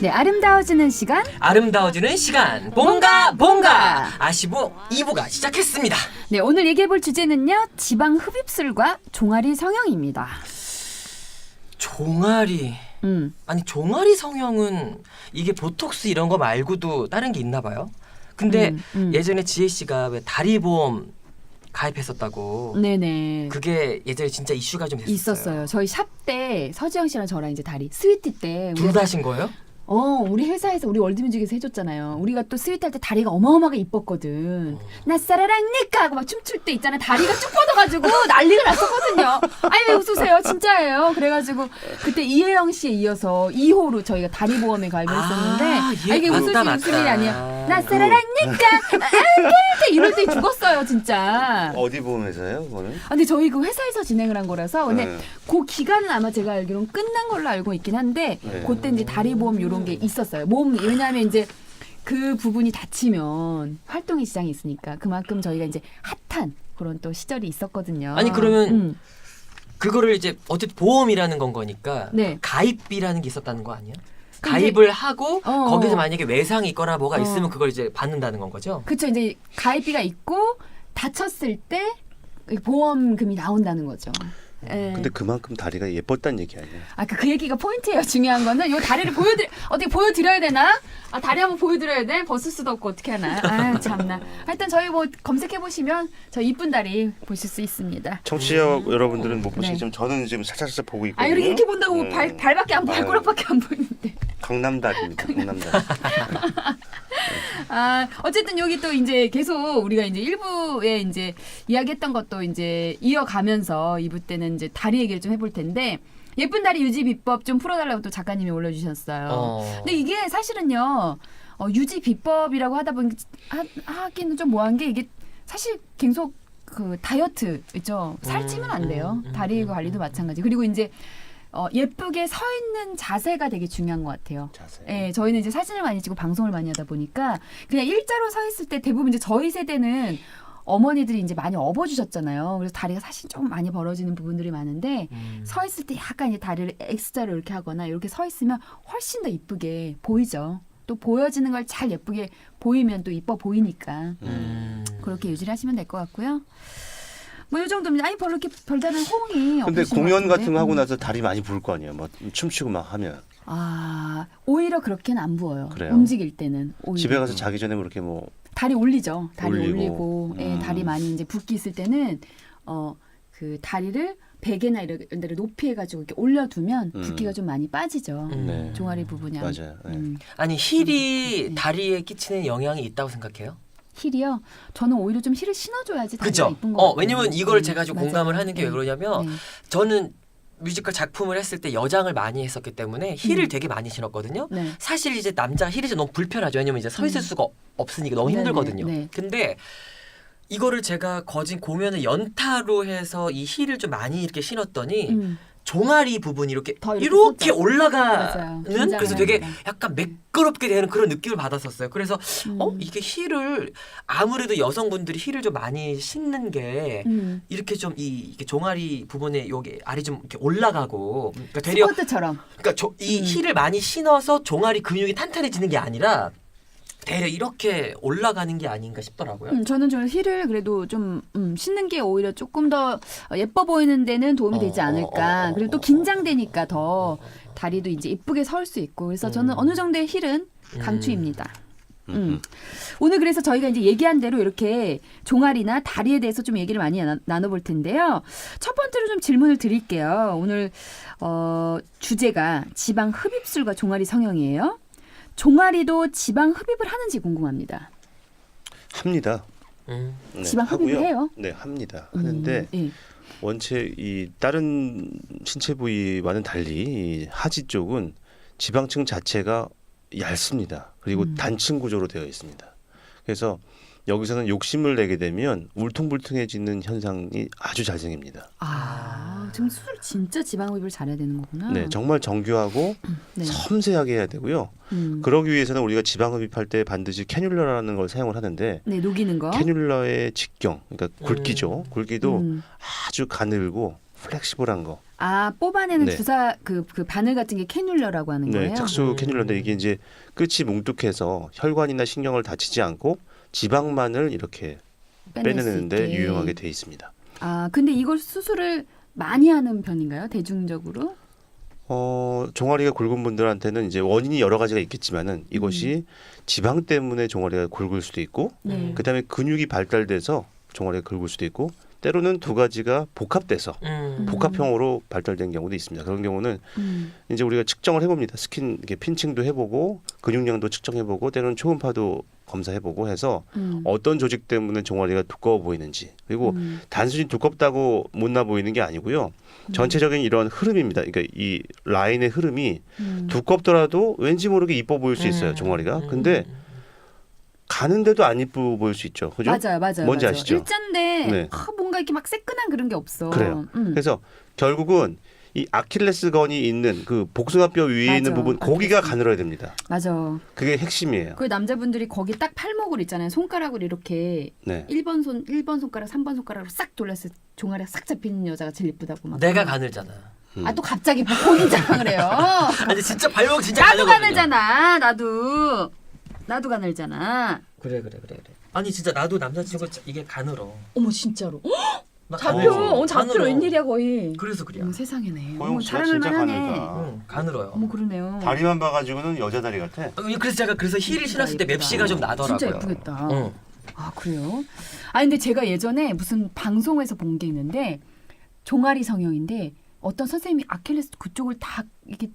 네, 아름다워지는 시간. 아름다워지는 시간 봉가 아시부 2부가 시작했습니다. 네, 오늘 얘기해볼 주제는요, 지방 흡입술과 종아리 성형입니다. 종아리. 아니 종아리 성형은 이게 보톡스 이런 거 말고도 다른 게 있나 봐요. 근데 예전에 지혜 씨가 왜 다리보험 가입했었다고. 네네. 그게 예전에 진짜 이슈가 좀 됐었어요. 있었어요. 저희 샵 때 서지영 씨랑 저랑 이제 다리 스위트 때 둘 다 하신 거예요? 우리 회사에서 우리 월드뮤직에서 해줬잖아요. 우리가 또 스위트 할 때 다리가 어마어마하게 이뻤거든. 나 사라랑니까 하고 막 춤출 때 있잖아. 다리가 쭉 뻗어가지고 난리가 났었거든요. 아니 왜 웃으세요? 진짜예요. 그래가지고 그때 이혜영 씨에 이어서 2호로 저희가 다리 보험에 가입을 했었는데 이게 웃을 일이 아니야. 나 사라랑니까 이럴 때 죽었어요 진짜. 어디 보험회사예요, 그거는? 근데 저희 그 회사에서 진행을 한 거라서 근데 그 기간은 아마 제가 알기로는 끝난 걸로 알고 있긴 한데 그때 이제 다리 보험 이런 게 있었어요. 몸 왜냐하면 이제 그 부분이 다치면 활동의 지장이 있으니까 그만큼 저희가 이제 핫한 그런 또 시절이 있었거든요. 아니 그러면 그거를 이제 어쨌든 보험이라는 건 거니까 네. 가입비라는 게 있었다는 거 아니야? 가입을 하고 거기서 만약에 외상이 있거나 뭐가 있으면 그걸 이제 받는다는 건 거죠? 그렇죠. 이제 가입비가 있고 다쳤을 때 보험금이 나온다는 거죠. 근데 그만큼 다리가 예뻤다는 얘기 아니에요? 그 얘기가 포인트예요. 중요한 거는 요 다리를 어떻게 보여드려야 되나? 다리 한번 보여드려야 돼? 벗을 수도 없고 어떻게 하나? 참나. 하여튼 저희 뭐 검색해 보시면 저 이쁜 다리 보실 수 있습니다. 청취자 여러분들은 못 보시겠지만 저는 지금 살짝 보고 있거든요. 이렇게 본다고 뭐 발밖에 안 보여, 발가락밖에 안 보이는데. 강남다리입니다. 강남다리. 어쨌든 여기 또 이제 계속 우리가 이제 1부에 이제 이야기했던 것도 이제 이어가면서 2부 때는 이제 다리 얘기를 좀 해볼 텐데 예쁜 다리 유지 비법 좀 풀어달라고 또 작가님이 올려주셨어요. 근데 이게 사실은요 유지 비법이라고 하다 보니 하기는 좀 뭐한 게 이게 사실 계속 그 다이어트 있죠. 살찌면 안 돼요. 다리 관리도 마찬가지. 그리고 이제 예쁘게 서 있는 자세가 되게 중요한 것 같아요. 예, 저희는 이제 사진을 많이 찍고 방송을 많이 하다 보니까 그냥 일자로 서 있을 때 대부분 이제 저희 세대는 어머니들이 이제 많이 업어주셨잖아요. 그래서 다리가 사실 좀 많이 벌어지는 부분들이 많은데 서 있을 때 약간 이제 다리를 X자로 이렇게 하거나 이렇게 서 있으면 훨씬 더 이쁘게 보이죠. 또 보여지는 걸 잘 예쁘게 보이면 또 이뻐 보이니까 그렇게 유지를 하시면 될 것 같고요. 뭐 이 정도입니다. 아니 별로 이렇게 별다른 호응이 없으신 근데 공연 것 같은 같은데. 거 하고 나서 다리 많이 부을 거 아니에요. 뭐 춤추고 막 하면. 오히려 그렇게는 안 부어요. 그래요? 움직일 때는 오히려. 집에 가서 자기 전에 뭐 이렇게 뭐 다리 올리죠. 다리 올리고 올리고. 다리 많이 이제 붓기 있을 때는 그 다리를 베개나 이런 데를 높이 해가지고 이렇게 올려두면 붓기가 좀 많이 빠지죠. 네. 종아리 부분이. 맞아요. 네. 아니 힐이 다리에 끼치는 영향이 있다고 생각해요? 힐이요? 저는 오히려 좀 힐을 신어줘야지 다리가 그죠? 이쁜 것 같아요. 왜냐면 이걸 제가 좀 맞아요. 공감을 하는 게 왜 그러냐면 네. 저는 뮤지컬 작품을 했을 때 여장을 많이 했었기 때문에 힐을 되게 많이 신었거든요. 네. 사실 이제 남자 힐이 너무 불편하죠. 왜냐면 이제 서 있을 수가 없으니까 너무 네, 힘들거든요. 네. 근데 이거를 제가 거진 공연을 연타로 해서 이 힐을 좀 많이 이렇게 신었더니 종아리 부분이 이렇게 더 이렇게 섰죠. 올라가는 맞아요. 그래서 되게 긴장을 약간 매끄럽게 되는 그런 느낌을 받았었어요. 그래서 이게 힐을 아무래도 여성분들이 힐을 좀 많이 신는 게 이렇게 좀 이게 종아리 부분에 여기 알이 좀 이렇게 올라가고 그러니까 되려 스쿼트처럼. 그러니까 이 힐을 많이 신어서 종아리 근육이 탄탄해지는 게 아니라 대려 이렇게 올라가는 게 아닌가 싶더라고요. 저는 좀 힐을 그래도 좀 신는 게 오히려 조금 더 예뻐 보이는 데는 도움이 되지 않을까. 그리고 또 긴장되니까 더 다리도 이제 예쁘게 설 수 있고. 그래서 저는 어느 정도의 힐은 강추입니다. 오늘 그래서 저희가 이제 얘기한 대로 이렇게 종아리나 다리에 대해서 좀 얘기를 많이 나눠볼 텐데요. 첫 번째로 좀 질문을 드릴게요. 오늘 주제가 지방 흡입술과 종아리 성형이에요. 종아리도 지방 흡입을 하는지 궁금합니다. 합니다. 음. 네, 지방 흡입을 하고요. 해요? 네, 합니다. 하는데 예. 원체 이 다른 신체 부위와는 달리 이 하지 쪽은 지방층 자체가 얇습니다. 그리고 단층 구조로 되어 있습니다. 그래서 여기서는 욕심을 내게 되면 울퉁불퉁해지는 현상이 아주 잘 생깁니다. 지금 수술 진짜 지방 흡입을 잘해야 되는 거구나. 네, 정말 정교하고 네. 섬세하게 해야 되고요. 그러기 위해서는 우리가 지방 흡입할 때 반드시 캐뉼라라는 걸 사용을 하는데 네, 녹이는 거. 캐뉼라의 직경, 그러니까 굵기죠. 굵기도 아주 가늘고 플렉시블한 거. 아, 뽑아내는 네. 주사 그 바늘 같은 게 캐뉼러라고 하는 네, 거예요? 특수 캐뉼러인데 이게 이제 끝이 뭉툭해서 혈관이나 신경을 다치지 않고 지방만을 이렇게 빼낼 수 빼내는데 있게. 유용하게 돼 있습니다. 아, 근데 이걸 수술을 많이 하는 편인가요? 대중적으로? 종아리가 굵은 분들한테는 이제 원인이 여러 가지가 있겠지만은 이것이 지방 때문에 종아리가 굵을 수도 있고, 네. 그다음에 근육이 발달돼서 종아리가 굵을 수도 있고, 때로는 두 가지가 복합돼서 복합형으로 발달된 경우도 있습니다. 그런 경우는 이제 우리가 측정을 해봅니다. 스킨 이렇게 핀칭도 해보고 근육량도 측정해보고 때로는 초음파도 검사해보고 해서 어떤 조직 때문에 종아리가 두꺼워 보이는지 그리고 단순히 두껍다고 못나 보이는 게 아니고요. 전체적인 이런 흐름입니다. 그러니까 이 라인의 흐름이 두껍더라도 왠지 모르게 이뻐 보일 수 있어요. 종아리가. 근데 가는데도 안 이뻐 보일 수 있죠. 그죠? 맞아요. 뭔지 맞아요. 아시죠? 일자인데 네. 뭔가 이렇게 막 새끈한 그런 게 없어. 그래요. 그래서 결국은 이 아킬레스건이 있는 그 복숭아뼈 위에 맞아. 있는 부분 거기가 아킬레스건. 가늘어야 됩니다. 맞아. 그게 핵심이에요. 그 남자분들이 거기 딱 팔목을 있잖아요. 손가락을 이렇게 네. 1번 손가락, 3번 손가락으로 싹 돌렸을 때 종아리가 싹 잡히는 여자가 제일 예쁘다고 막. 내가 가늘잖아. 아, 또 갑자기 본인 자랑을 해요. 아니 진짜 발목 진짜 나도 가늘거든요. 가늘잖아. 나도 가늘잖아. 그래. 아니 진짜 나도 남자친구 이게 가늘어. 어머 진짜로. 나 잡혀. 가늘어. 잡혀. 가늘어. 웬일이야 거의. 그래서 그래요. 어머 세상에네. 호영 어머 씨가 자랑을 진짜 만하네. 가늘다. 응, 가늘어요. 어머 그러네요. 다리만 봐가지고는 여자 다리 같아. 그래서 제가 힐을 신었을 때 예쁘다. 맵시가 좀 나더라고요. 진짜 예쁘겠다. 응. 아 그래요? 아 근데 제가 예전에 무슨 방송에서 본 게 있는데 종아리 성형인데 어떤 선생님이 아킬레스 그쪽을 다 이렇게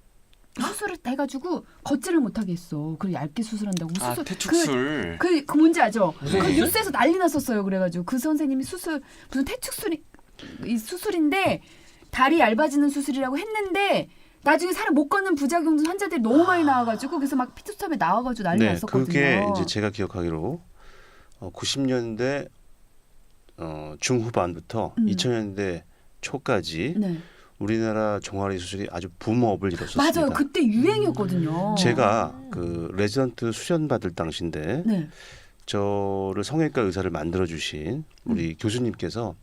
수술을 해가지고 걷지를 못하게 했어. 그리고 얇게 수술한다고 아, 수술 퇴축술. 그 뭔지 알죠? 그 무슨 얘기죠? 뉴스에서 난리 났었어요. 그래가지고 그 선생님이 수술 무슨 퇴축술이 이 수술인데 다리 얇아지는 수술이라고 했는데 나중에 사람 못 걷는 부작용 환자들이 너무 많이 나와가지고 그래서 막 피투스탑에 나와가지고 난리 네, 났었거든요. 그게 이제 제가 기억하기로 90년대 중후반부터 2000년대 초까지 네. 우리나라 종아리 수술이 아주 붐업을 이뤘었습니다. 맞아요. 그때 유행이었거든요. 제가 그 레지던트 수련 받을 당시인데 네. 저를 성형외과 의사를 만들어 주신 우리 교수님께서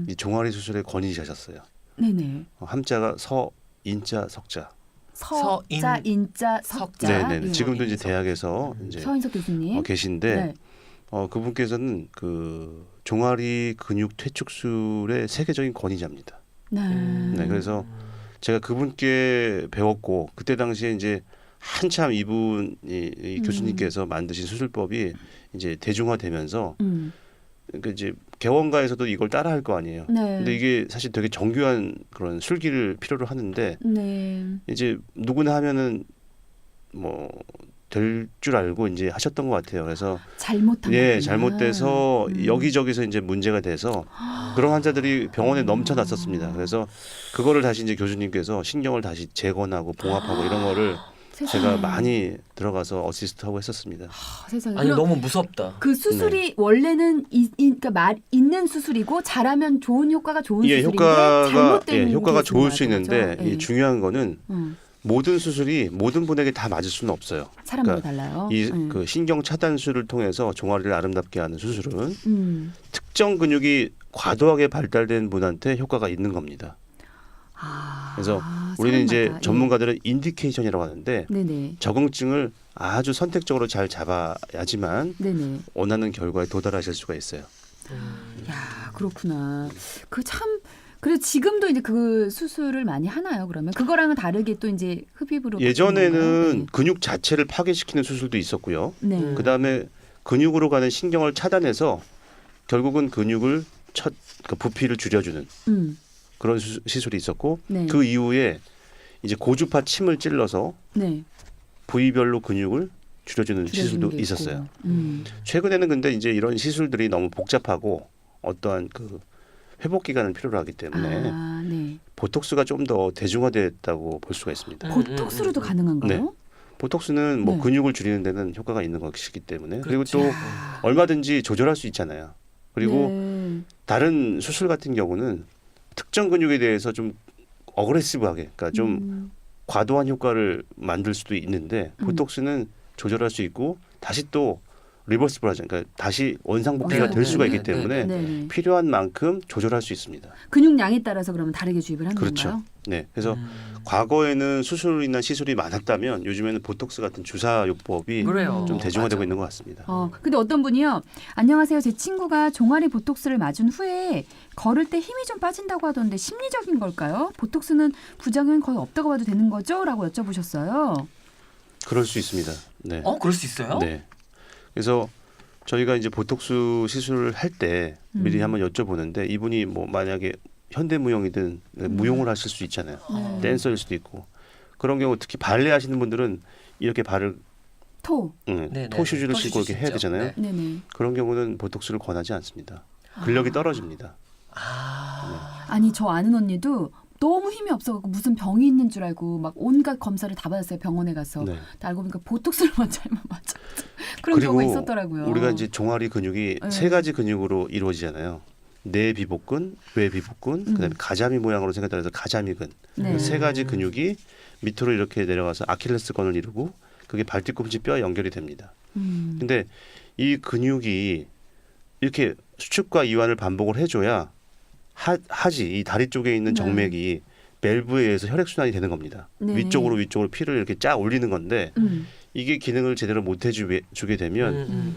이 종아리 수술에 권위자셨어요. 네네. 함자가 서인자 석자. 서자 서인, 인자 석자. 네네. 예. 지금도 이제 대학에서 이제 서인석 교수님. 계신데 네. 그분께서는 그 종아리 근육 퇴축술의 세계적인 권위자입니다. 네. 네, 그래서 제가 그분께 배웠고 그때 당시에 이제 한참 이 교수님께서 만드신 수술법이 이제 대중화되면서 그 이제 개원가에서도 이걸 따라할 거 아니에요. 네. 근데 이게 사실 되게 정교한 그런 술기를 필요로 하는데 네. 이제 누구나 하면은 뭐 될 줄 알고 이제 하셨던 것 같아요. 그래서 잘못한 예, 거구나. 잘못돼서 여기저기서 이제 문제가 돼서 그런 환자들이 병원에 넘쳐났었습니다. 그래서 그거를 다시 이제 교수님께서 신경을 다시 재건하고 봉합하고 이런 거를 세상에. 제가 많이 들어가서 어시스트하고 했었습니다. 세상에. 아니 그럼 너무 무섭다. 그 수술이 원래는 그러니까 있는 수술이고 잘하면 좋은 효과가 좋은 예, 수술인데 효과가 잘못된 효과가 게 좋을 수 있는 있는데 거죠. 예. 이 중요한 거는 음, 모든 수술이 모든 분에게 다 맞을 수는 없어요. 사람마다 그러니까 달라요. 이 그 신경 차단술을 통해서 종아리를 아름답게 하는 수술은 특정 근육이 과도하게 발달된 분한테 효과가 있는 겁니다. 그래서 우리는 이제 사람마다, 예. 전문가들은 인디케이션이라고 하는데 네네. 적응증을 아주 선택적으로 잘 잡아야지만 네네. 원하는 결과에 도달하실 수가 있어요. 야 그렇구나. 그 참. 그래서 지금도 이제 그 수술을 많이 하나요? 그러면 그거랑은 다르게 또 이제 흡입으로 예전에는 근육 자체를 파괴시키는 수술도 있었고요. 네. 그 다음에 근육으로 가는 신경을 차단해서 결국은 근육을 그 부피를 줄여주는 그런 시술이 있었고 네. 그 이후에 이제 고주파 침을 찔러서 네. 부위별로 근육을 줄여주는 시술도 게 있고. 있었어요. 최근에는 근데 이제 이런 시술들이 너무 복잡하고 어떠한 그 회복 기간을 필요로 하기 때문에 아, 네. 보톡스가 좀 더 대중화됐다고 볼 수가 있습니다. 보톡스로도 가능한가요? 네. 보톡스는 뭐 네. 근육을 줄이는 데는 효과가 있는 것이기 때문에 그리고 그렇죠. 또 얼마든지 조절할 수 있잖아요. 그리고 네. 다른 수술 같은 경우는 특정 근육에 대해서 좀 어그레시브하게, 그러니까 좀 과도한 효과를 만들 수도 있는데 보톡스는 조절할 수 있고 다시 또 리버스블 하죠. 그러니까 다시 원상복귀가 네, 될 수가 네, 있기 네, 때문에 네. 필요한 만큼 조절할 수 있습니다. 근육량에 따라서 그러면 다르게 주입을 하는 그렇죠. 건가요? 네, 그래서 음. 과거에는 수술이나 시술이 많았다면 요즘에는 보톡스 같은 주사요법이 그래요. 좀 대중화되고 맞아. 있는 것 같습니다. 근데 어떤 분이요. 안녕하세요. 제 친구가 종아리 보톡스를 맞은 후에 걸을 때 힘이 좀 빠진다고 하던데 심리적인 걸까요? 보톡스는 부작용이 거의 없다고 봐도 되는 거죠? 라고 여쭤보셨어요. 그럴 수 있습니다. 네. 그럴 수 있어요? 네. 그래서 저희가 이제 보톡스 시술을 할 때 미리 한번 여쭤보는데 이분이 뭐 만약에 현대무용이든 무용을 하실 수 있잖아요. 댄서일 수도 있고 그런 경우 특히 발레 하시는 분들은 이렇게 발을 토. 네네. 토 슈즈를 신고 이렇게 해야 신죠. 되잖아요. 네. 네네. 그런 경우는 보톡스를 권하지 않습니다. 근력이 떨어집니다. 아니 저 아는 언니도 너무 힘이 없어갖고 무슨 병이 있는 줄 알고 막 온갖 검사를 다 받았어요. 병원에 가서. 네. 알고 보니까 보톡스를만 잘못 맞았죠. 그런 그리고 경우가 있었더라고요. 우리가 이제 종아리 근육이 네. 세 가지 근육으로 이루어지잖아요. 내비복근, 외비복근, 그다음에 가자미 모양으로 생겼다 해서 가자미근. 네. 세 가지 근육이 밑으로 이렇게 내려가서 아킬레스건을 이루고 그게 발뒤꿈치 뼈와 연결이 됩니다. 근데 이 근육이 이렇게 수축과 이완을 반복을 해줘야 하지 이 다리 쪽에 있는 네. 정맥이 밸브에 의해서 혈액순환이 되는 겁니다. 네. 위쪽으로 피를 이렇게 쫙 올리는 건데 이게 기능을 제대로 못 해주게 되면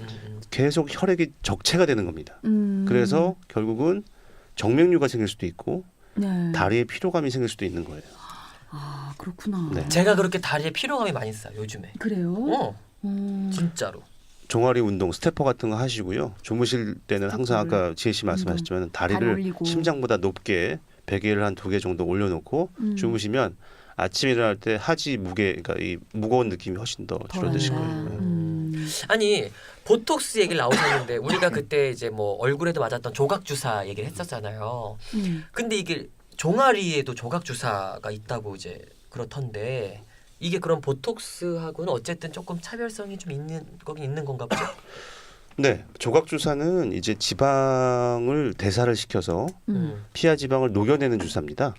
계속 혈액이 적체가 되는 겁니다. 그래서 결국은 정맥류가 생길 수도 있고 네. 다리에 피로감이 생길 수도 있는 거예요. 아 그렇구나. 네. 제가 그렇게 다리에 피로감이 많이 있어요 요즘에. 그래요? 진짜로. 종아리 운동, 스태퍼 같은 거 하시고요. 주무실 때는 항상 아까 지혜 씨 말씀하셨지만 다리 다리를 올리고. 심장보다 높게 베개를 한 2개 정도 올려놓고 주무시면 아침 일어날 때 하지 무게, 그러니까 이 무거운 느낌이 훨씬 더 줄어드실 덜한다. 거예요. 네. 아니 보톡스 얘기를 나오셨는데 우리가 그때 이제 뭐 얼굴에도 맞았던 조각 주사 얘기를 했었잖아요. 근데 이게 종아리에도 조각 주사가 있다고 이제 그렇던데 이게 그럼 보톡스하고는 어쨌든 조금 차별성이 좀 있는 거긴 있는 건가 보죠? 네, 조각 주사는 이제 지방을 대사를 시켜서 피하 지방을 녹여내는 주사입니다.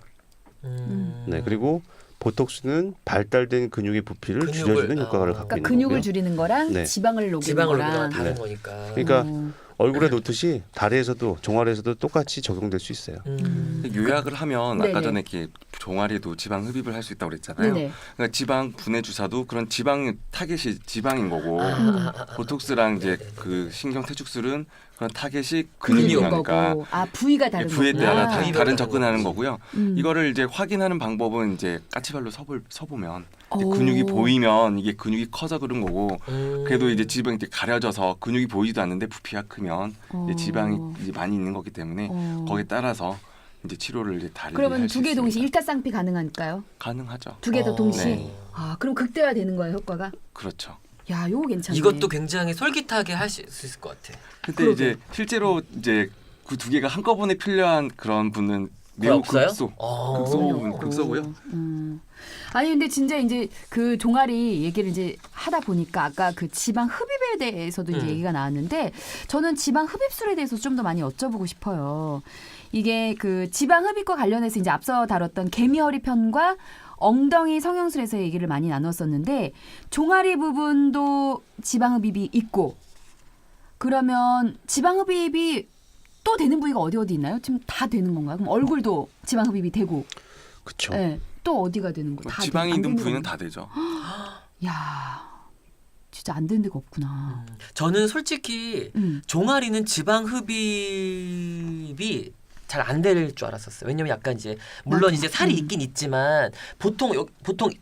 네, 그리고 보톡스는 발달된 근육의 부피를 근육을, 줄여주는 효과를 갖고 그러니까 있는 근육을 거고요. 줄이는 거랑 네. 지방을 녹이는 지방을 거랑. 녹이거나 다른 네. 거니까. 그러니까 얼굴에 놓듯이 다리에서도 종아리에서도 똑같이 적용될 수 있어요. 요약을 하면 네네. 아까 전에 이렇게 종아리도 지방 흡입을 할 수 있다고 그랬잖아요. 네네. 그러니까 지방 분해 주사도 그런 지방 타겟이 지방인 거고 아. 보톡스랑 이제 네. 그 신경 퇴축술은 그런 타겟이 근육인 근육이니까 거고. 아 부위가 다른 부위에 거구나. 따라 부위별로 다른 다른 접근하는 거지. 거고요. 음. 이거를 이제 확인하는 방법은 이제 까치발로 서보면 오. 근육이 보이면 이게 근육이 커서 그런 거고 그래도 이제 지방이 이렇게 가려져서 근육이 보이지도 않는데 부피가 크면 이제 지방이 이제 많이 있는 거기 때문에 거기에 따라서 이제 치료를 이제 다르게 그러면 할 수 두 개 동시 있습니다. 일타쌍피 가능할까요? 가능하죠. 두 개 다 동시에. 네. 아 그럼 극대화 되는 거예요 효과가? 그렇죠. 야 요거 괜찮네. 이것도 굉장히 솔깃하게 할 수 있을 것 같아. 근데 그러게. 이제 실제로 이제 그 두 개가 한꺼번에 필요한 그런 분은 매우 없어요? 극소고요. 아니 근데 진짜 이제 그 종아리 얘기를 이제 하다 보니까 아까 그 지방 흡입에 대해서도 이제 얘기가 나왔는데 저는 지방 흡입술에 대해서 좀 더 많이 여쭤보고 싶어요. 이게 그 지방 흡입과 관련해서 이제 앞서 다뤘던 개미허리 편과 엉덩이 성형술에서 얘기를 많이 나눴었는데 종아리 부분도 지방 흡입이 있고 그러면 지방 흡입이 또 되는 부위가 어디 있나요? 지금 다 되는 건가요? 그럼 얼굴도 지방 흡입이 되고 그렇죠. 네. 또 어디가 되는 거예요? 다 지방이 안 있는 되는 부위는 건가요? 다 되죠. 야, 진짜 안 되는 데가 없구나. 저는 솔직히 종아리는 지방 흡입이 잘 안 될 줄 알았었어요. 왜냐면 약간 이제 물론 이제 살이 있긴 있지만 보통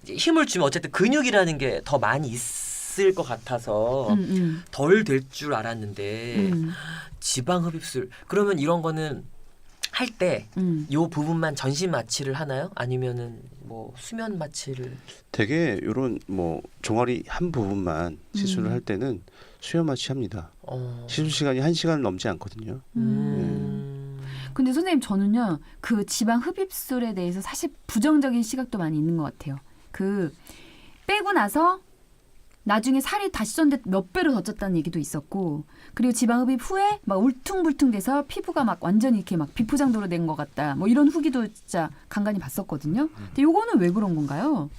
힘을 주면 어쨌든 근육이라는 게 더 많이 있을 것 같아서 덜 될 줄 알았는데 지방 흡입술 그러면 이런 거는 할 때 요 부분만 전신 마취를 하나요? 아니면은 뭐 수면 마취를? 되게 이런 뭐 종아리 한 부분만 시술을 할 때는 수면 마취합니다. 시술 시간이 1시간을 넘지 않거든요. 근데 선생님 저는요 그 지방 흡입술에 대해서 사실 부정적인 시각도 많이 있는 것 같아요. 그 빼고 나서 나중에 살이 다시 쪘는데 몇 배로 더 쪘다는 얘기도 있었고 그리고 지방 흡입 후에 막 울퉁불퉁돼서 피부가 막 완전히 이렇게 막 비포장도로 된 것 같다. 뭐 이런 후기도 진짜 간간히 봤었거든요. 근데 요거는 왜 그런 건가요?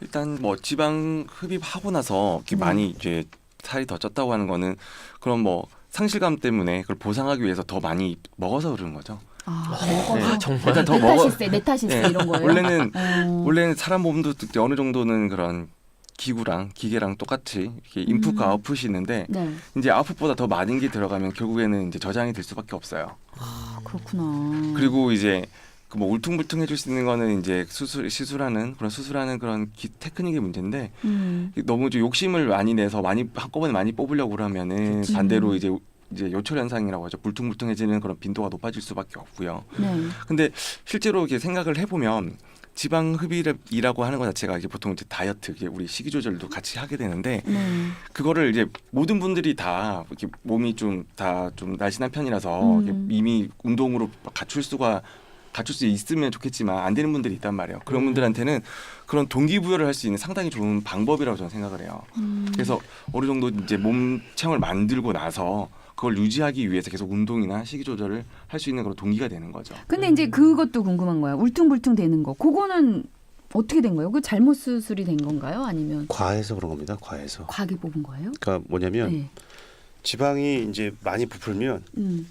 일단 뭐 지방 흡입하고 나서 이렇게 네. 많이 이제 살이 더 쪘다고 하는 거는 그런 뭐 상실감 때문에 그걸 보상하기 위해서 더 많이 먹어서 그러는 거죠. 먹어서. 정말 일단 더 먹어. 메타실세 네. 이런 거예요. 원래는 사람 몸도 어느 정도는 그런 기구랑 기계랑 똑같이 이렇게 인풋과 아웃풋이 있는데 네. 이제 아웃풋보다 더 많은 게 들어가면 결국에는 이제 저장이 될 수밖에 없어요. 그렇구나. 그리고 이제 그 뭐 울퉁불퉁해질 수 있는 거는 이제 시술하는 그런 테크닉의 문제인데 너무 좀 욕심을 많이 내서 많이 한꺼번에 많이 뽑으려고 그러면은 그치. 반대로 이제 요철 현상이라고 하죠. 불퉁불퉁해지는 그런 빈도가 높아질 수밖에 없고요. 네. 근데 실제로 이렇게 생각을 해보면 지방 흡입이라고 하는 것 자체가 이제 보통 이제 다이어트, 이제 우리 식이 조절도 같이 하게 되는데 그거를 이제 모든 분들이 다 이렇게 몸이 좀 날씬한 편이라서 이렇게 이미 운동으로 갖출 수 있으면 좋겠지만 안 되는 분들이 있단 말이에요. 그런 분들한테는 그런 동기부여를 할 수 있는 상당히 좋은 방법이라고 저는 생각을 해요. 그래서 어느 정도 이제 몸 체형을 만들고 나서 그걸 유지하기 위해서 계속 운동이나 식이 조절을 할 수 있는 그런 동기가 되는 거죠. 근데 이제 그것도 궁금한 거야. 울퉁불퉁 되는 거. 그거는 어떻게 된 거예요? 그 잘못 수술이 된 건가요? 아니면 과해서 그런 겁니다. 과해서. 과하게 뽑은 거예요? 그러니까 뭐냐면 네. 지방이 이제 많이 부풀면 음.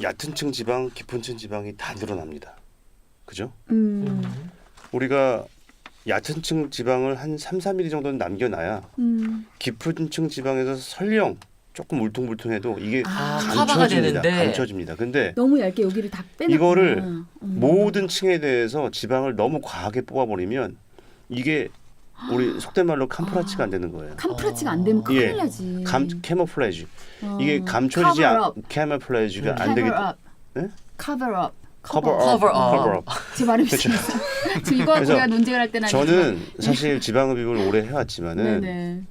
얕은 층 지방, 깊은 층 지방이 다 늘어납니다. 그죠? 음. 우리가 얕은 층 지방을 한 3, 4mm 정도는 남겨놔야 깊은 층 지방에서 설령 조금 울퉁불퉁해도 이게 커버가 감춰집니다. 되는데. 감춰집니다. 근데 너무 얇게 여기를 다 빼놨구나. 이거를 모든 층에 대해서 지방을 너무 과하게 뽑아버리면 이게 우리 속된 말로 캄프라치가 안 되는 거예요. 캄프라치가 안 되면 예. 큰일 나지. 캐모플레이지. 이게 감춰지지 캐모플레이지가 안 되기 네? cover up. Cover up. 제 발음이 그렇죠. 저 이거 그래서 우리가 논쟁을 할 때는 저는 사실 지방흡입을 오래 해왔지만은 네네.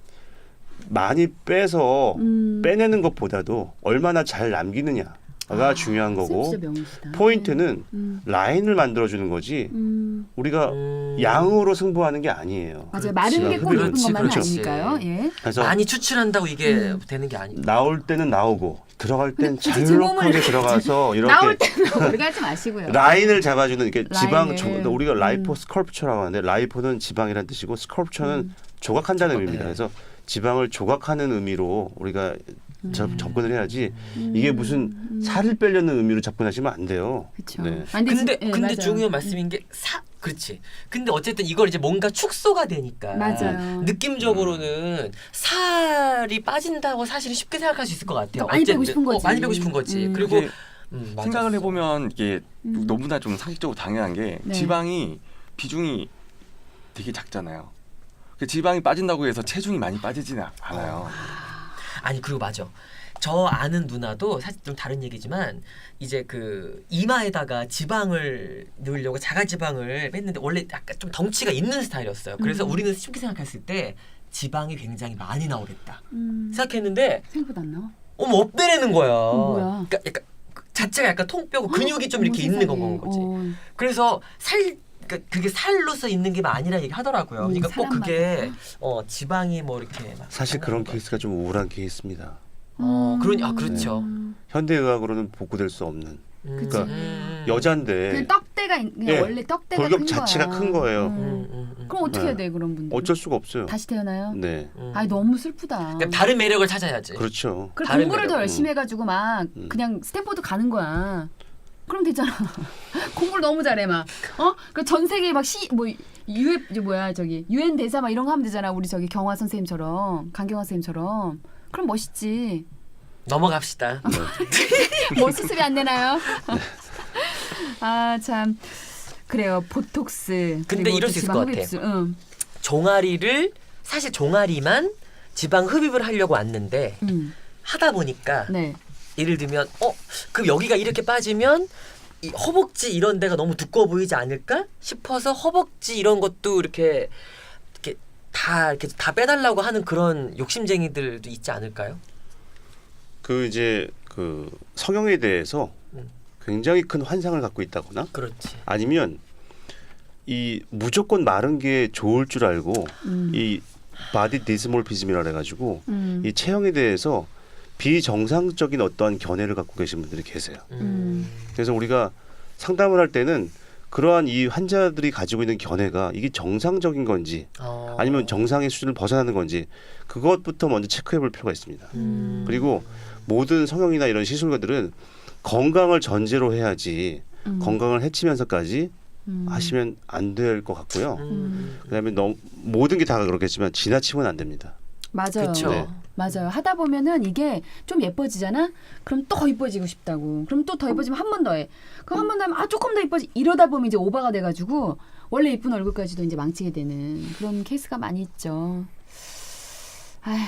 많이 빼서 빼내는 것보다도 얼마나 잘 남기느냐가 중요한 거고 진짜 명이시다. 포인트는 라인을 만들어주는 거지 우리가 양으로 승부하는 게 아니에요. 맞아요. 마른 게 꼭 지방 예쁜 흡입은 것만은 그렇지. 아니니까요. 예. 그래서 많이 추출한다고 이게 되는 게 아니고. 나올 때는 나오고 들어갈 땐 근데 제 몸을 잘록하게 들어가서 나올 이렇게 때는 우리가 하지 마시고요. 라인을 잡아주는 이게 지방 라인을. 우리가 라이포 스컬프처라고 하는데 라이포는 지방이라는 뜻이고 스컬프처는 조각한다는 의미입니다. 그래서 지방을 조각하는 의미로 우리가 접근을 해야지 이게 무슨 살을 빼려는 의미로 접근하시면 안 돼요. 그렇죠. 네. 근데 중요한 말씀인 게 그렇지. 근데 어쨌든 이걸 이제 뭔가 축소가 되니까. 맞아요. 느낌적으로는 살이 빠진다고 사실은 쉽게 생각할 수 있을 것 같아요. 많이 빼고 어쨌든. 싶은 거지. 많이 빼고 싶은 거지. 그리고 이게 맞았어. 생각을 해보면 이게 너무나 좀 상식적으로 당연한 게 네. 지방이 비중이 되게 작잖아요. 그 지방이 빠진다고 해서 체중이 많이 빠지지는 않아요. 아니 그리고 맞아. 저 아는 누나도 사실 좀 다른 얘기지만 이제 그 이마에다가 지방을 넣으려고 자가지방을 뺐는데 원래 약간 좀 덩치가 있는 스타일이었어요. 그래서 우리는 쉽게 생각했을 때 지방이 굉장히 많이 나오겠다 생각했는데 생각보다 안 나와. 어머 없대라는 거야. 뭐야? 그러니까 약간 자체가 약간 통뼈고 근육이 좀 이렇게 어머, 있는 세상에. 거지. 어. 그래서 그러니까 그게 살로서 있는 게 아니라 얘기 하더라고요. 그러니까 꼭 사람마다. 그게 지방이 뭐 이렇게 막 사실 그런 거. 케이스가 좀 우울한 케이스입니다. 그렇죠. 현대의학으로는 복구될 수 없는. 그치. 그러니까 여잔데 그 떡대가 그냥 예, 원래 떡대가 골격 큰 자체가 거야. 큰 거예요. 그럼 어떻게 네. 해야 돼 그런 분들? 어쩔 수가 없어요. 다시 태어나요? 네, 아니 너무 슬프다. 그러니까 다른 매력을 찾아야지. 그렇죠. 그래 다른 공부를 더 매력. 열심히 해가지고 막 그냥 스탠포드 가는 거야. 그럼 되잖아. 공부를 너무 잘해 막. 전 세계 막뭐 UN 대사 막 이런 거 하면 되잖아. 우리 저기 경화 선생님처럼 강경화 선생님처럼. 그럼 멋있지. 넘어갑시다. 뭐 수습이 안 되나요? 아 참. 그래요. 보톡스. 근데 그리고 이럴 또 수 있을 지방 것 같아. 흡입술. 응. 사실 종아리만 지방 흡입을 하려고 왔는데 하다 보니까 네. 예를 들면 그럼 여기가 이렇게 빠지면 이 허벅지 이런 데가 너무 두꺼워 보이지 않을까 싶어서 허벅지 이런 것도 이렇게 다 빼달라고 하는 그런 욕심쟁이들도 있지 않을까요? 이제 그 성형에 대해서 굉장히 큰 환상을 갖고 있다거나 그렇지. 아니면 이 무조건 마른 게 좋을 줄 알고 이 바디 디스몰피즘이라 해가지고 이 체형에 대해서 비정상적인 어떠한 견해를 갖고 계신 분들이 계세요. 그래서 우리가 상담을 할 때는 그러한 이 환자들이 가지고 있는 견해가 이게 정상적인 건지 아니면 정상의 수준을 벗어나는 건지 그것부터 먼저 체크해 볼 필요가 있습니다. 그리고 모든 성형이나 이런 시술가들은 건강을 전제로 해야지 건강을 해치면서까지 하시면 안 될 것 같고요. 그다음에 모든 게 다 그렇겠지만 지나치면 안 됩니다. 맞아요. 그쵸. 네. 맞아요. 하다 보면은 이게 좀 예뻐지잖아? 그럼 더 예뻐지고 싶다고. 그럼 또 더 예뻐지면 한 번 더 해. 그럼 한 번 더 하면 아 조금 더 예뻐지. 이러다 보면 이제 오버가 돼가지고 원래 예쁜 얼굴까지도 이제 망치게 되는 그런 케이스가 많이 있죠. 아휴.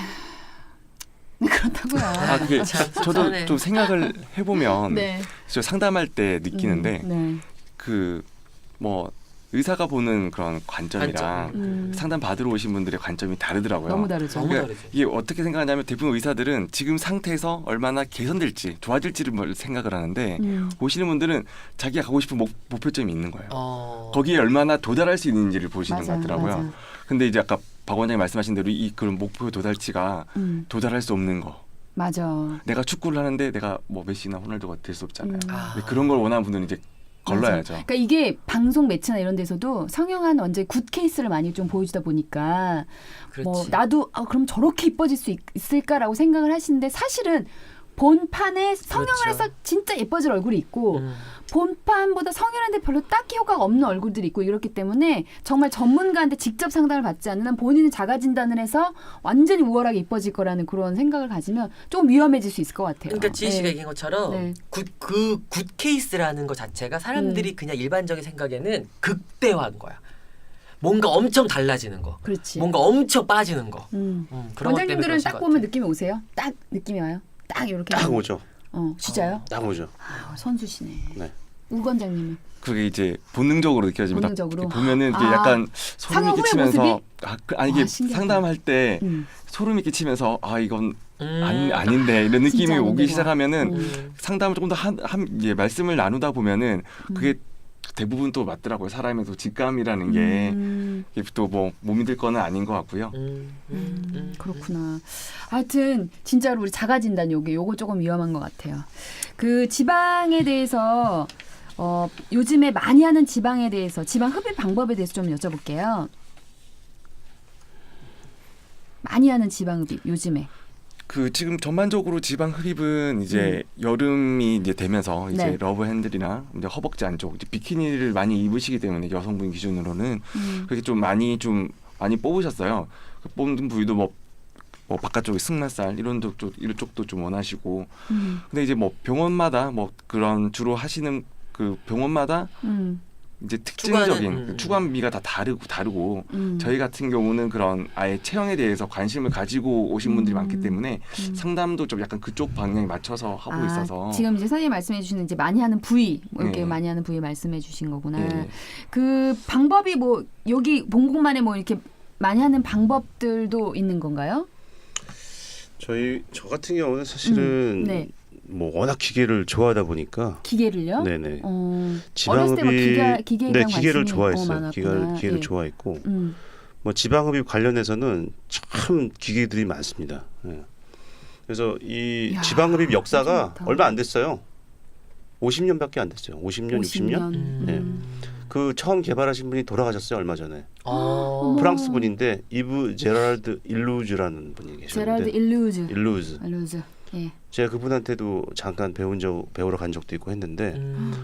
네, 그렇다고요. 아, 그게 저도 속상하네. 좀 생각을 해보면 네. 저 상담할 때 느끼는데 네. 그 뭐 의사가 보는 그런 관점이랑 상담 받으러 오신 분들의 관점이 다르더라고요. 너무 다르죠. 너무 그러니까 다르죠. 이게 어떻게 생각하냐면 대부분 의사들은 지금 상태에서 얼마나 개선될지 좋아질지를 생각을 하는데 보시는 분들은 자기가 가고 싶은 목표점이 있는 거예요. 거기에 얼마나 도달할 수 있는지를 보시는 것 같더라고요. 맞아. 근데 이제 아까 박 원장님 말씀하신 대로 이 그런 목표 도달치가 도달할 수 없는 거. 맞아. 내가 축구를 하는데 내가 뭐 메시나 호날두가 될 수 없잖아요. 아. 근데 그런 걸 원하는 분들은 이제 걸러야죠. 그러니까 이게 방송 매체나 이런 데서도 성형한 완전 굿 케이스를 많이 좀 보여주다 보니까 뭐 그렇지. 나도 그럼 저렇게 이뻐질 수 있을까라고 생각을 하시는데 사실은 본판에 성형을 그렇죠. 해서 진짜 예뻐질 얼굴이 있고 본판보다 성형하는데 별로 딱히 효과가 없는 얼굴들이 있고 이렇기 때문에 정말 전문가한테 직접 상담을 받지 않는 한 본인은 자가 진단을 해서 완전히 우월하게 이뻐질 거라는 그런 생각을 가지면 좀 위험해질 수 있을 것 같아요. 그러니까 지희 씨가 네. 얘기한 것처럼 네. 굿 케이스라는 것 자체가 사람들이 그냥 일반적인 생각에는 극대화한 거야. 뭔가 엄청 달라지는 거. 그렇지. 뭔가 엄청 빠지는 거. 음. 그런 것 때문에 원장님들은 그러신 딱 것 보면 같아요. 느낌이 오세요? 딱 느낌이 와요? 딱 이렇게. 딱 오죠. 진짜요? 딱 오죠. 아, 선수시네. 네. 우 원장님은 그게 이제 본능적으로 느껴집니다. 본능적으로? 이렇게 보면은 이게 아. 약간 소름이 상영 후의 끼치면서 모습이? 아니 이게 신기하다. 상담할 때 음. 소름이 끼치면서 아 이건 아닌데 이런 느낌이 진짜 아닌데 오기 뭐. 시작하면은 상담을 조금 더 예, 말씀을 나누다 보면은 그게 대부분 또 맞더라고요. 사람의 또 직감이라는 게 또 뭐 못 믿을 거는 아닌 것 같고요. 그렇구나. 하여튼 진짜로 우리 자가 진단 요거 조금 위험한 것 같아요. 그 지방에 대해서 요즘에 많이 하는 지방에 대해서 지방 흡입 방법에 대해서 좀 여쭤볼게요. 많이 하는 지방 흡입 요즘에. 그 지금 전반적으로 지방 흡입은 이제 여름이 이제 되면서 이제 네. 러브 핸들이나 이제 허벅지 안쪽 이제 비키니를 많이 입으시기 때문에 여성분 기준으로는 그렇게 좀 많이 뽑으셨어요. 그 뽑는 부위도 뭐 바깥쪽에 승마살 이쪽도 좀 원하시고. 근데 이제 뭐 병원마다 뭐 그런 주로 하시는 그 병원마다 이제 특징적인 그 추구미가 다 다르고 저희 같은 경우는 그런 아예 체형에 대해서 관심을 가지고 오신 분들이 많기 때문에 상담도 좀 약간 그쪽 방향에 맞춰서 하고 있어서 지금 이제 선생님 말씀해 주시는 이제 많이 하는 부위 뭐 이렇게 네. 많이 하는 부위 말씀해 주신 거구나. 네. 그 방법이 뭐 여기 본국만에 뭐 이렇게 많이 하는 방법들도 있는 건가요? 저 같은 경우는 사실은 네. 뭐 워낙 기계를 좋아하다 보니까 기계를요? 네네. 어렸을 때뭐 기계에 네 대한 기계를 관심이 좋아했어요. 많았구나. 기계를 예. 좋아했고 음. 뭐 지방흡입 관련해서는 참 기계들이 많습니다. 예. 그래서 이 이야, 지방흡입 역사가 엄청 많다. 얼마 안 됐어요. 50년밖에 안 됐어요. 50년, 60년. 네. 그 처음 개발하신 분이 돌아가셨어요 얼마 전에. 프랑스 분인데 이브 제라르드 일루즈라는 분이 제랄드 계셨는데. 일루즈. 예. 제가 그분한테도 잠깐 배우러 간 적도 있고 했는데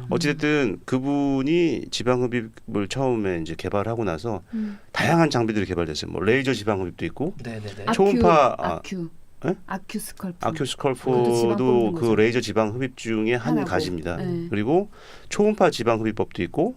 어찌됐든 그분이 지방흡입을 처음에 이제 개발하고 나서 다양한 장비들이 개발됐어요. 뭐 레이저 지방흡입도 있고 네네네. 초음파 아큐 스컬프. 그것도 아큐스컬프도 지방 뽑는 그 거죠. 레이저 지방흡입 중에 한 하나고. 가지입니다. 네. 그리고 초음파 지방흡입법도 있고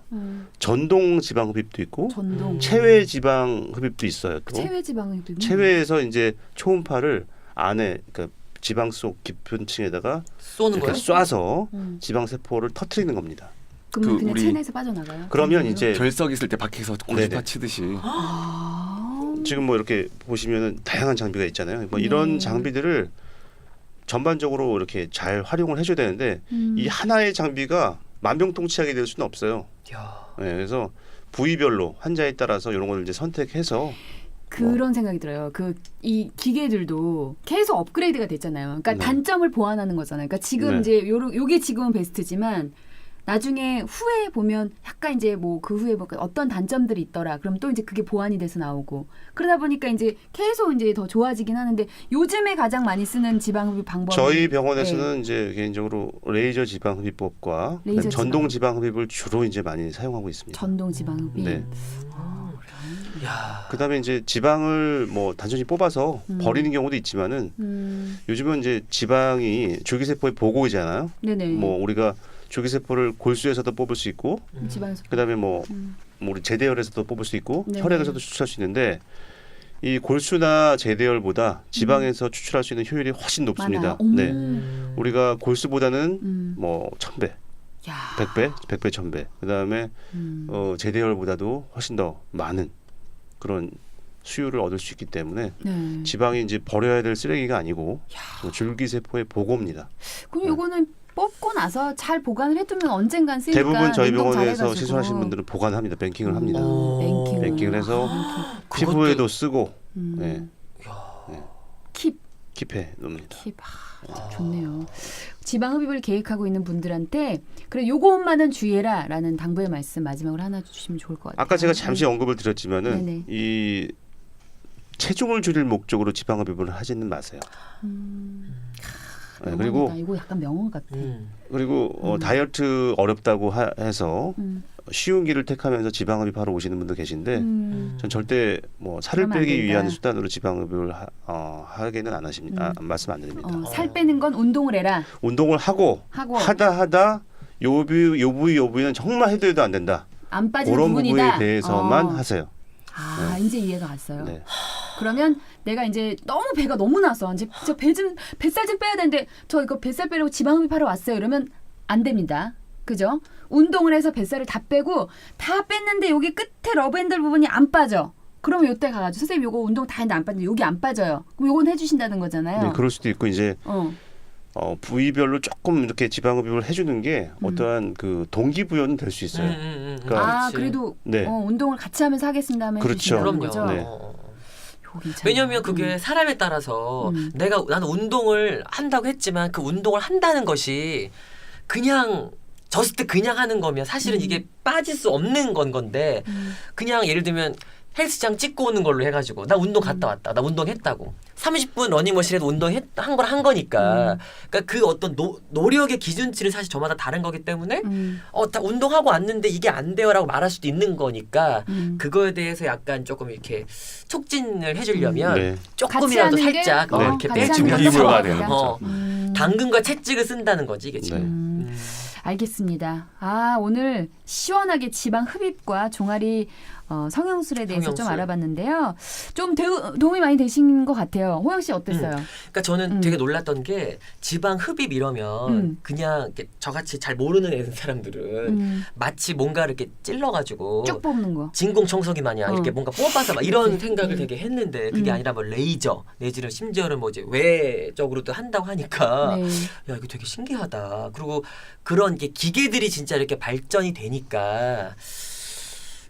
전동 지방흡입도 있고 전동. 체외 지방흡입도 있어요. 또 체외 지방이 체외에서 이제 초음파를 안에 그러니까 지방 속 깊은 층에다가 쏘는 이렇게 거예요? 쏴서 지방 세포를 터트리는 겁니다. 그러면 그 그냥 우리 체내에서 빠져나가요? 그러면 그걸로? 이제 결석 있을 때 밖에서 골프파 네네. 치듯이 지금 뭐 이렇게 보시면은 다양한 장비가 있잖아요. 뭐 이런 장비들을 전반적으로 이렇게 잘 활용을 해줘야 되는데 이 하나의 장비가 만병통치약이 될 수는 없어요. 야. 네, 그래서 부위별로 환자에 따라서 이런 걸 이제 선택해서 그런 생각이 들어요. 이 기계들도 계속 업그레이드가 됐잖아요. 그러니까 네. 단점을 보완하는 거잖아요. 그러니까 지금 네. 이제 요게 지금은 베스트지만 나중에 후에 보면 약간 이제 뭐 그 후에 뭐 어떤 단점들이 있더라. 그럼 또 이제 그게 보완이 돼서 나오고 그러다 보니까 이제 계속 이제 더 좋아지긴 하는데 요즘에 가장 많이 쓰는 지방흡입 방법이 저희 병원에서는 이제 개인적으로 레이저 지방흡입법과 레이저 전동 지방흡입을 주로 이제 많이 사용하고 있습니다. 전동 지방흡입. 네. 야. 그다음에 이제 지방을 뭐 단순히 뽑아서 버리는 경우도 있지만은 요즘은 이제 지방이 줄기세포의 보고이잖아요. 네네. 뭐 우리가 줄기세포를 골수에서도 뽑을 수 있고, 지방에서. 그다음에 뭐 우리 제대열에서도 뽑을 수 있고, 네네. 혈액에서도 추출할 수 있는데 이 골수나 제대열보다 지방에서 추출할 수 있는 효율이 훨씬 높습니다. 많아요. 네, 음. 우리가 골수보다는 뭐 1000배, 야. 100배, 100배, 1000배. 그다음에 제대열보다도 훨씬 더 많은 그런 수율을 얻을 수 있기 때문에 네. 지방이 이제 버려야 될 쓰레기가 아니고 줄기세포의 보고입니다. 그럼 요거는 뽑고 나서 잘 보관을 해두면 언젠간 쓰니까 대부분 저희 냉동 병원에서 잘해가지고. 시술하시는 분들은 보관합니다. 뱅킹을 합니다. 뱅킹. 뱅킹을 해서 뱅킹. 피부에도 쓰고 네, 킵. 킵해 놓습니다. 킵. 좋네요. 지방 흡입을 계획하고 있는 분들한테 그래 요것만은 주의해라라는 당부의 말씀 마지막으로 하나 주시면 좋을 것 같아요. 아까 제가 잠시 언급을 드렸지만은 네네. 이 체중을 줄일 목적으로 지방 흡입을 하지는 마세요. 네, 그리고 명언이다. 이거 약간 명언 같아. 다이어트 어렵다고 해서 음. 쉬운 길을 택하면서 지방 흡입하러 오시는 분들 계신데 전 절대 뭐 살을 그러면 안 빼기 된다. 위한 수단으로 지방 흡입을 하게는 안 하십니다. 말씀 안 드립니다. 살 빼는 건 운동을 해라. 운동을 하고 하다 요 부위는 정말 해도 해도 안 된다. 안 빠지는 그런 부분이다. 부분에 대해서만 하세요. 아, 이제 이해가 갔어요. 네. 그러면 내가 이제 너무 배가 너무 나서 이제 저 뱃살 좀 빼야 되는데 저 이거 뱃살 빼려고 지방 흡입하러 왔어요. 이러면 안 됩니다. 그죠? 운동을 해서 뱃살을 다 빼고 다 뺐는데 여기 끝에 러브핸들 부분이 안 빠져. 그러면 요때 가가지고 선생님 요거 운동 다 했는데 안 빠지는데 여기 안 빠져요. 그럼 요건 해주신다는 거잖아요. 네, 그럴 수도 있고 이제 부위별로 조금 이렇게 지방 흡입을 해주는 게 어떠한 그 동기부여는 될 수 있어요. 그러니까 아 그래도 네. 운동을 같이 하면서 하겠습니다 하면 그렇죠. 해주신다는 그럼요. 거죠. 네. 요거 괜찮아요. 왜냐면 그게 사람에 따라서 나는 운동을 한다고 했지만 그 운동을 한다는 것이 그냥 졌을 때 그냥 하는 거면 사실은 이게 빠질 수 없는 건데 그냥 예를 들면 헬스장 찍고 오는 걸로 해가지고 나 운동 갔다 왔다. 나 운동했다고. 30분 러닝머신에도 운동한 걸 한 거니까. 그러니까 그 어떤 노력의 기준치를 사실 저마다 다른 거기 때문에 다 운동하고 왔는데 이게 안 돼요라고 말할 수도 있는 거니까 그거에 대해서 약간 조금 이렇게 촉진을 해주려면 네. 조금이라도 같이 하는 게, 살짝 이렇게 같이 빼주면서 하는 게 동기부여가 되는 거죠. 당근과 채찍을 쓴다는 거지 이게 지금. 네. 알겠습니다. 아 오늘 시원하게 지방 흡입과 종아리 성형술에 대해서 좀 성형술. 알아봤는데요. 좀 도움이 많이 되신 것 같아요. 호영 씨 어땠어요? 그러니까 저는 되게 놀랐던 게 지방 흡입 이러면 그냥 이렇게 저같이 잘 모르는 사람들은 마치 뭔가 이렇게 찔러가지고 쭉 뽑는 거. 진공청소기 마냥 이렇게 뭔가 뽑아서 막 이런 생각을 되게 했는데 그게 아니라 뭐 레이저 내지는 심지어는 뭐 이제 외적으로도 한다고 하니까 네. 야 이거 되게 신기하다. 그리고 그런 게 기계들이 진짜 이렇게 발전이 되니까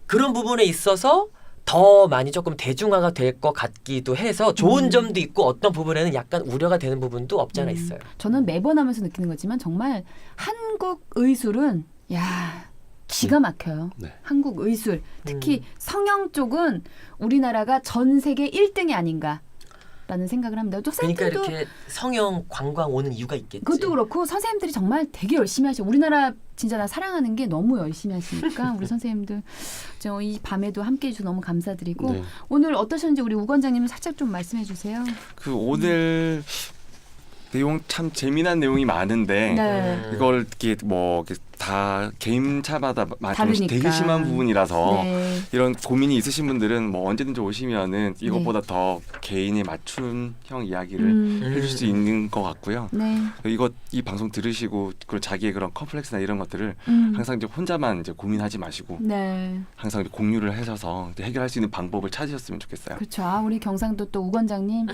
그런 부분에 있어서 더 많이 조금 대중화가 될 것 같기도 해서 좋은 점도 있고 어떤 부분에는 약간 우려가 되는 부분도 없지 않아 있어요. 저는 매번 하면서 느끼는 거지만 정말 한국 의술은 기가 막혀요. 네. 한국 의술 특히 성형 쪽은 우리나라가 전 세계 1등이 아닌가. 라는 생각을 합니다. 또 그러니까 선생님들도 이렇게 성형 관광 오는 이유가 있겠지. 그것도 그렇고 선생님들이 정말 되게 열심히 하셔. 우리나라 진짜 나 사랑하는 게 너무 열심히 하시니까 우리 선생님들 저 이 밤에도 함께해 주셔서 너무 감사드리고 네. 오늘 어떠셨는지 우리 우관장님 살짝 좀 말씀해 주세요. 그 오늘 내용 참 재미난 내용이 많은데 네. 이걸 이렇게 뭐 이렇게 다 개인차마다 다르니까. 되게 심한 부분이라서 네. 이런 고민이 있으신 분들은 뭐 언제든지 오시면은 이것보다 더 개인에 맞춤형 이야기를 해줄 수 있는 것 같고요. 네. 이 방송 들으시고 그리고 자기의 그런 컴플렉스나 이런 것들을 항상 이제 혼자만 이제 고민하지 마시고 네. 항상 이제 공유를 하셔서 해결할 수 있는 방법을 찾으셨으면 좋겠어요. 그렇죠. 우리 경상도 또 우관장님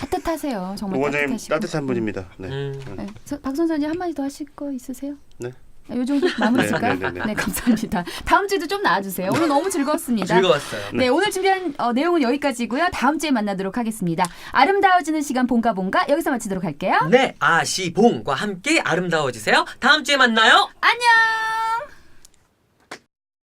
따뜻하세요. 정말 원장님 따뜻하시고. 따뜻한 분입니다. 네. 네. 박 선생님 한마디 더 하실 거 있으세요? 네. 요 정도 마무리 질까요? 네, 네, 네. 네, 감사합니다. 다음 주에도 좀 나와주세요. 오늘 너무 즐거웠습니다. 즐거웠어요. 네, 오늘 준비한 내용은 여기까지고요. 다음 주에 만나도록 하겠습니다. 아름다워지는 시간 본가 여기서 마치도록 할게요. 네, 아시봉과 함께 아름다워지세요. 다음 주에 만나요. 안녕.